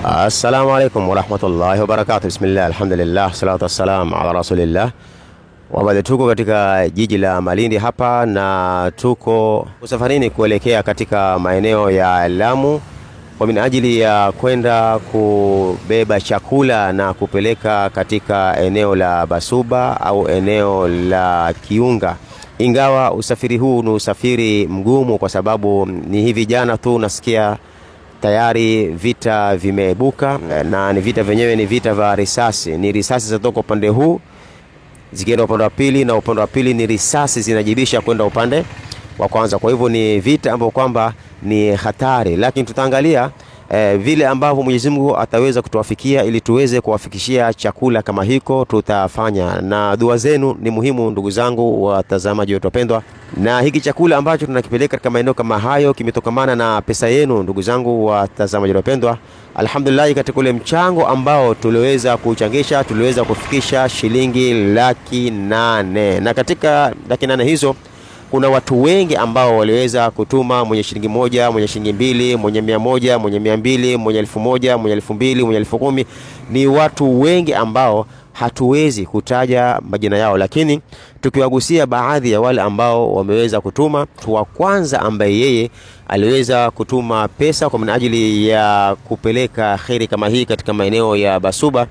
Assalamu alaikum warahmatullahi wabarakatuh. Bismillah, alhamdulillah, salatu wassalamu ala rasulillah. Wabada, tuko katika jiji la Malindi hapa na tuko safarini kuelekea katika maeneo ya Lamu kwa minajili ya kwenda kubeba chakula na kupeleka katika eneo la Basuba au eneo la Kiunga. Ingawa usafiri huu ni usafiri mgumu kwa sababu ni hivi jana tu nasikia tayari vita vimeibuka, na ni vita vyenyewe ni vita vya risasi. Ni risasi zatoka upande huu zikienda upande wa pili, na upande wa pili ni risasi zinajibisha kwenda upande wa kwanza. Kwa hivyo ni vita ambapo kwamba ni hatari, lakini tutaangalia vile ambavyo Mwenyezi Mungu ataweza kutuwafikia ili tuweze kuwafikishia chakula kama hiko tutafanya. Na dua zenu ni muhimu ndugu zangu watazamaji wetu wapendwa. Na hiki chakula ambacho tunakipeleka katika maeneo kama hayo kimetokamana na pesa yenu ndugu zangu watazamaji wetu wapendwa. Alhamdulillah, katika ule mchango ambao tuliweza kuchangisha tuliweza kufikisha shilingi 800,000. Na katika 800,000 hizo kuna watu wengi ambao waliweza kutuma, mwenye shilingi 1, mwenye shilingi 2, mwenye 100, mwenye 200, mwenye 1000, mwenye 2000, mwenye 10,000. Ni watu wengi ambao hatuwezi kutaja majina yao, lakini tukiwagusia baadhi ya wale ambao wameweza kutuma. Wa kwanza ambaye yeye aliweza kutuma pesa kwa minajili ya kupeleka khairi kama hii katika maeneo ya Basuba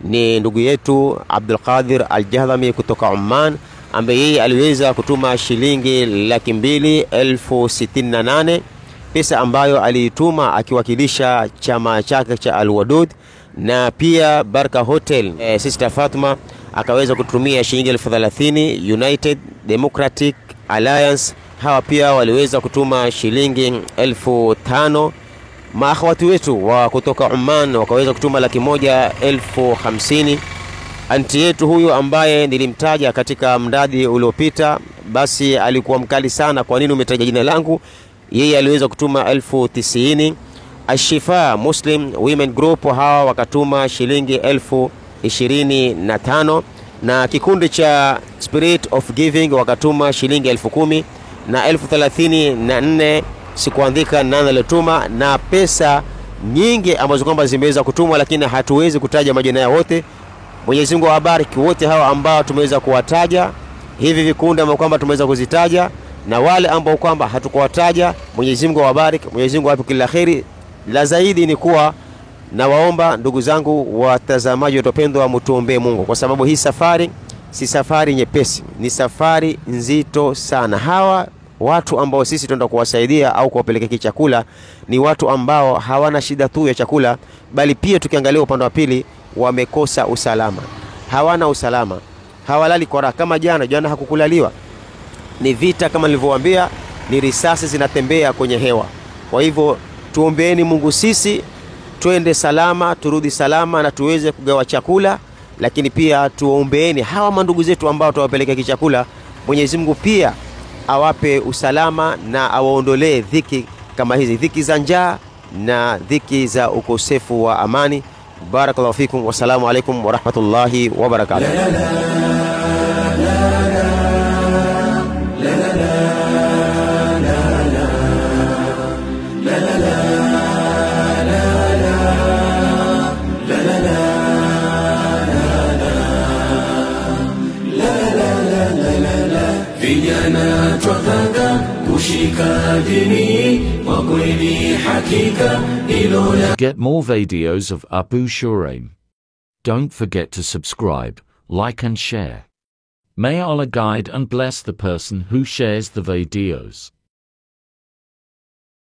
ni ndugu yetu Abdul Qadir Al-Jahdami kutoka Oman, ambaye yeye aliweza kutuma shilingi 268,000, pesa ambayo aliituma akiwakilisha chama chake cha Al-Wadud. Na pia Baraka Hotel Sister Fatuma akaweza kutumia shilingi 30,000. United Democratic Alliance hawa pia waliweza kutuma shilingi 5,000. Maakhawati wetu wa kutoka Oman wakaweza kutuma 150,000. Anti yetu huyu ambaye nilimtaja katika mradi uliopita, basi alikuwa mkali sana, kwa nini umetaja jina langu? Yeye aliweza kutuma 90,000. Ashifa Muslim Women Group hawa wakatuma shilingi 25,000, na kikundi cha Spirit of Giving wakatuma shilingi 10,000 na 34,000 sikuandika nani alituma, na pesa nyingi ambazo kwamba zimeweza kutumwa, lakini hatuwezi kutaja majina yao wote. Mwenyezi Mungu awabariki wote hawa ambao tumeweza kuwataja, hivi vikundi ambao kwamba tumeweza kuzitaja, na wale ambao kwamba hatukuwataja. Mwenyezi Mungu awabariki, Mwenyezi Mungu awape kila kheri. La zaidi ni kuwa na waomba ndugu zangu watazamaji wapendwa, mtuombee Mungu, kwa sababu hii safari si safari nyepesi, ni safari nzito sana. Hawa watu ambao sisi tunaenda kuwasaidia au kuwapelekea chakula ni watu ambao hawana shida tu ya chakula, bali pia tukiangalia upande wa pili wamekosa usalama, hawana usalama, hawalali kwa raha. Kama jana hakukulaliwa, ni vita kama nilivyowaambia, ni risasi zinatembea kwenye hewa. Kwa hivyo tuombeeni Mungu sisi twende salama, turudi salama na tuweze kugawa chakula, lakini pia tuombeeni hawa mandugu zetu ambao tuwapelekea chakula. Mwenyezi Mungu pia awape usalama na awaondolee dhiki kama hizi, dhiki za njaa na dhiki za ukosefu wa amani. Barakallahu fikum, wassalamu alaikum warahmatullahi wabarakatuh. Vijana twataka kushika dini kwa kweli hakika hilo. Get more videos of Abu Shuraim. Don't forget to subscribe, like and share. May Allah guide and bless the person who shares the videos.